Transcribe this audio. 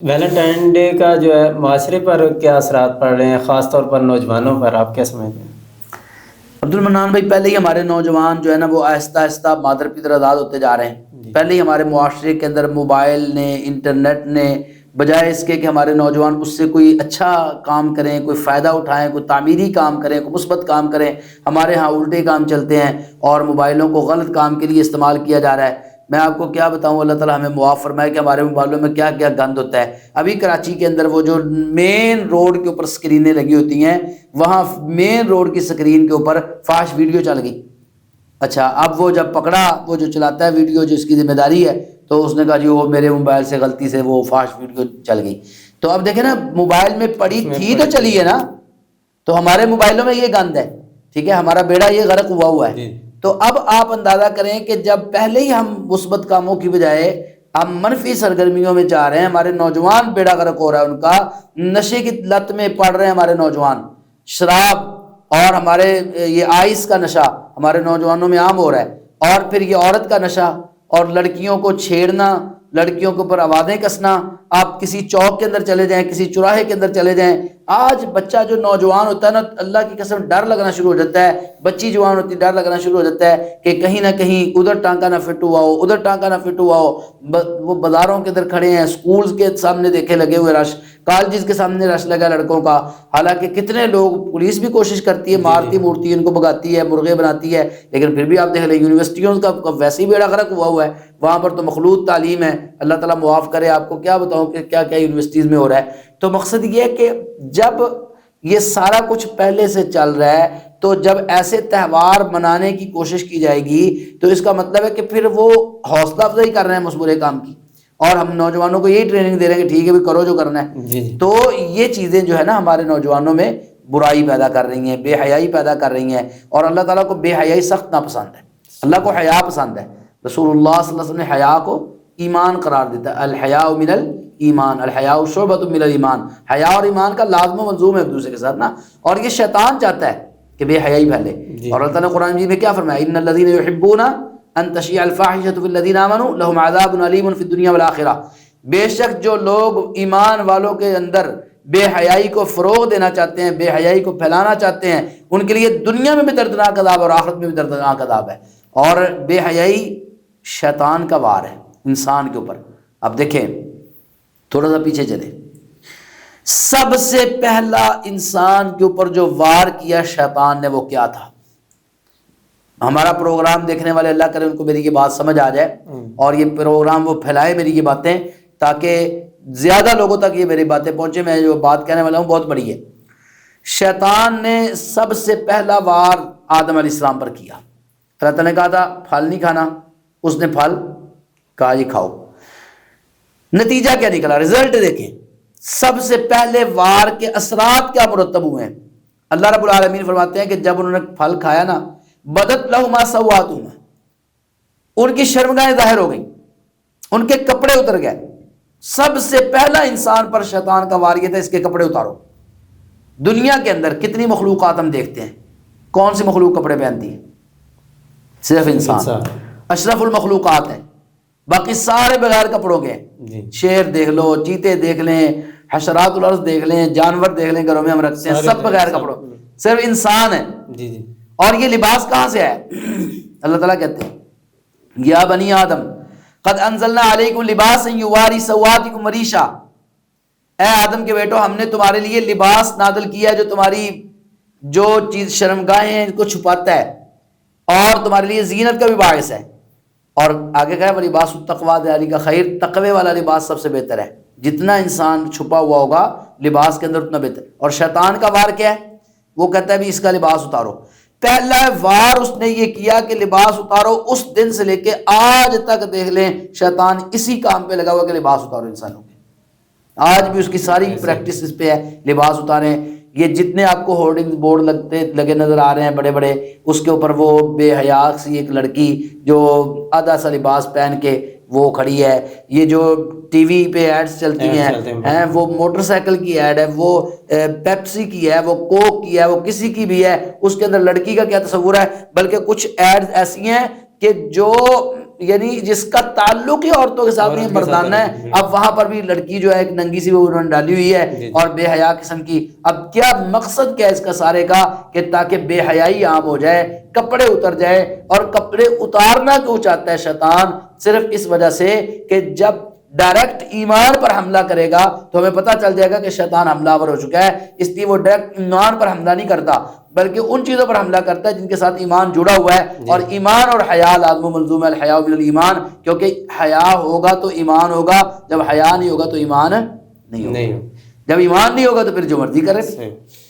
Valentine day کا جو ہے معاشرے پر کیا اثرات پڑ رہے ہیں، خاص طور پر نوجوانوں پر، آپ کیا سمجھتے ہیں؟ عبد المنان بھائی، پہلے ہی ہمارے نوجوان جو ہے نا وہ آہستہ آہستہ مادر کی طرح آزاد ہوتے جا رہے ہیں۔ جی پہلے ہی ہمارے معاشرے کے اندر موبائل نے، انٹرنیٹ نے، بجائے اس کے کہ ہمارے نوجوان اس سے کوئی اچھا کام کریں، کوئی فائدہ اٹھائیں، کوئی تعمیری کام کریں، کوئی مثبت کام کریں، ہمارے ہاں الٹے کام چلتے ہیں اور موبائلوں کو غلط کام کے لیے استعمال کیا جا رہا ہے۔ میں آپ کو کیا بتاؤں، اللہ تعالیٰ ہمیں معاف فرمائے کہ ہمارے موبائلوں میں کیا کیا گند ہوتا ہے۔ ابھی کراچی کے اندر وہ جو مین روڈ کے اوپر سکرینیں لگی ہوتی ہیں، وہاں مین روڈ کی سکرین کے اوپر فحش ویڈیو چل گئی۔ اچھا، اب وہ جب پکڑا، وہ جو چلاتا ہے ویڈیو، جو اس کی ذمہ داری ہے، تو اس نے کہا جی وہ میرے موبائل سے غلطی سے وہ فحش ویڈیو چل گئی۔ تو اب دیکھیں نا، موبائل میں پڑی اس میں تھی تو چلی ہے نا، تو ہمارے موبائلوں میں یہ گند ہے، ٹھیک ہے، ہمارا بیڑا یہ غرق ہوا ہے۔ جی تو اب آپ اندازہ کریں کہ جب پہلے ہی ہم مثبت کاموں کی بجائے ہم منفی سرگرمیوں میں جا رہے ہیں، ہمارے نوجوان بیڑا غرق ہو رہا ہے ان کا، نشے کی لت میں پڑ رہے ہیں ہمارے نوجوان، شراب اور ہمارے یہ آئس کا نشہ ہمارے نوجوانوں میں عام ہو رہا ہے، اور پھر یہ عورت کا نشہ اور لڑکیوں کو چھیڑنا، لڑکیوں کے اوپر آوازیں کسنا۔ آپ کسی چوک کے اندر چلے جائیں، کسی چوراہے کے اندر چلے جائیں، آج بچہ جو نوجوان ہوتا ہے نا، اللہ کی قسم ڈر لگنا شروع ہو جاتا ہے، بچی جوان ہوتی ڈر لگنا شروع ہو جاتا ہے کہ کہیں نہ کہیں ادھر ٹانکا نہ فٹ ہوا ہو، ادھر ٹانکا نہ فٹ ہوا ہو۔ وہ بازاروں کے اندر کھڑے ہیں، سکولز کے سامنے دیکھے لگے ہوئے رش، کالجز کے سامنے رش لگا لڑکوں کا، حالانکہ کتنے لوگ، پولیس بھی کوشش کرتی ہے، جی جی مارتی مورتی ہے، ان کو بگاتی ہے، مرغے بناتی ہے، لیکن پھر بھی آپ دیکھ لیں یونیورسٹیوں کا ویسے ہی بیڑا غرق ہوا ہے، وہاں پر تو مخلوط تعلیم ہے۔ اللہ تعالیٰ معاف کرے، آپ کو کیا بتاؤں کہ کیا کیا یونیورسٹیز میں ہو رہا ہے۔ تو مقصد یہ ہے کہ جب یہ سارا کچھ پہلے سے چل رہا ہے، تو جب ایسے تہوار منانے کی کوشش کی جائے گی تو اس کا مطلب ہے کہ پھر وہ حوصلہ افزائی کر رہے ہیں اس برے کام کی، اور ہم نوجوانوں کو یہی ٹریننگ دے رہے ہیں کہ ٹھیک ہے بھی کرو جو کرنا ہے۔ جی جی تو یہ چیزیں جو ہے نا ہمارے نوجوانوں میں برائی پیدا کر رہی ہیں، بے حیائی پیدا کر رہی ہیں، اور اللہ تعالیٰ کو بے حیائی سخت ناپسند ہے، اللہ کو حیا پسند ہے۔ رسول اللہ صلی اللہ علیہ وسلم نے حیا کو ایمان قرار دیتا ہے، الحیاء من الایمان، الحیاء شعبۃ من الایمان، حیا اور ایمان کا لازم و ملزوم ہے ایک دوسرے کے ساتھ نا، اور یہ شیطان چاہتا ہے کہ بے حیائی پھیلے۔ جی اور اللہ تعالیٰ نے قرآن مجید میں کیا فرمایا، ان الذین یحبون ان تشیع الفاحشۃ فی الذین آمنوا لهم عذاب علیم فی الدنیا والآخرہ، بے شک جو لوگ ایمان والوں کے اندر بے حیائی کو فروغ دینا چاہتے ہیں، بے حیائی کو پھیلانا چاہتے ہیں، ان کے لیے دنیا میں بھی دردناک عذاب اور آخرت میں بھی دردناک عذاب ہے۔ اور بے حیائی شیطان کا وار ہے انسان کے اوپر۔ اب دیکھیں، تھوڑا سا پیچھے چلے، سب سے پہلا انسان کے اوپر جو وار کیا شیطان نے وہ کیا تھا؟ ہمارا پروگرام دیکھنے والے، اللہ کرے ان کو میری یہ بات سمجھ آ جائے اور یہ پروگرام وہ پھیلائے میری یہ باتیں، تاکہ زیادہ لوگوں تک یہ میری باتیں پہنچے۔ میں جو بات کہنے والا ہوں بہت بڑی ہے۔ شیطان نے سب سے پہلا وار آدم علیہ السلام پر کیا۔ اللہ تعالیٰ نے کہا تھا پھل نہیں کھانا، اس نے پھل کہا یہ کھاؤ۔ نتیجہ کیا نکلا، رزلٹ دیکھیں، سب سے پہلے وار کے اثرات کیا مرتب ہوئے ہیں۔ اللہ رب العالمین فرماتے ہیں کہ جب انہوں نے پھل کھایا نا، بدت لہما سوآتہما، ان کی شرمگاہیں ظاہر ہو گئیں، ان کے کپڑے اتر گئے۔ سب سے پہلا انسان پر شیطان کا وار یہ تھا، اس کے کپڑے اتارو۔ دنیا کے اندر کتنی مخلوقات ہم دیکھتے ہیں، کون سی مخلوق کپڑے پہنتی ہے؟ صرف انسان اشرف المخلوقات ہے، باقی سارے بغیر کپڑوں کے ہیں۔ جی شیر دیکھ لو، چیتے دیکھ لیں، حشرات الارض دیکھ لیں، جانور دیکھ لیں گھروں میں ہم رکھتے ہیں، سب بغیر کپڑوں، صرف انسان ہے۔ جی جی اور یہ لباس کہاں سے ہے؟ اللہ تعالیٰ کہتے ہیں یا بنی آدم قد انزلنا علیکم لباسا یواری سوآتکم وریشا، اے آدم کے بیٹو، ہم نے تمہارے لیے لباس نازل کیا ہے جو تمہاری جو چیز شرمگاہیں ہیں ان کو چھپاتا ہے اور تمہارے لیے زینت کا بھی باعث ہے۔ اور آگے کہا ہے لباس التقویٰ ذالک خیر، تقوی والا لباس سب سے بہتر ہے۔ جتنا انسان چھپا ہوا ہوگا لباس کے اندر اتنا بہتر۔ اور شیطان کا وار کیا ہے؟ وہ کہتا ہے بھی اس کا لباس اتارو۔ پہلا وار اس نے یہ کیا کہ لباس اتارو، اس دن سے لے کے آج تک دیکھ لیں شیطان اسی کام پہ لگا ہوا کہ لباس اتارو انسانوں کے۔ آج بھی اس کی ساری پریکٹس اس پہ ہے، لباس اتاریں۔ یہ جتنے آپ کو ہورڈنگ بورڈ لگے نظر آ رہے ہیں بڑے بڑے، اس کے اوپر وہ بے حیا سی ایک لڑکی جو آدھا سا لباس پہن کے وہ کھڑی ہے، یہ جو ٹی وی پہ ایڈز چلتی ہیں، وہ موٹر سائیکل کی ایڈ ہے، وہ پیپسی کی ہے، وہ کوک کی ہے، وہ کسی کی بھی ہے، اس کے اندر لڑکی کا کیا تصور ہے؟ بلکہ کچھ ایڈز ایسی ہیں کہ جو یعنی جس کا تعلق ہی عورتوں کے ساتھ نہیں ہے، مردانہ ہے، اب وہاں پر بھی لڑکی جو ہے ایک ننگی سی وہ انہوں نے ڈالی ہوئی ہے اور بے حیا قسم کی. اب کیا مقصد کیا ہے اس کا سارے کا کہ تاکہ بے حیائی عام ہو جائے، کپڑے اتر جائے. اور کپڑے اتارنا کیوں چاہتا ہے شیطان؟ صرف اس وجہ سے کہ جب ڈائریکٹ ایمان پر حملہ کرے گا تو ہمیں پتہ چل جائے گا کہ شیطان حملہ آور ہو چکا ہے. اس لیے وہ ڈائریکٹ ایمان پر حملہ نہیں کرتا بلکہ ان چیزوں پر حملہ کرتا ہے جن کے ساتھ ایمان جڑا ہوا ہے. اور ایمان اور حیا لازم و ملزوم ہے، الحیاء من الایمان، کیونکہ حیا ہوگا تو ایمان ہوگا، جب حیا نہیں ہوگا تو ایمان نہیں ہوگا. جب ایمان نہیں ہوگا تو پھر جو مرضی کرے.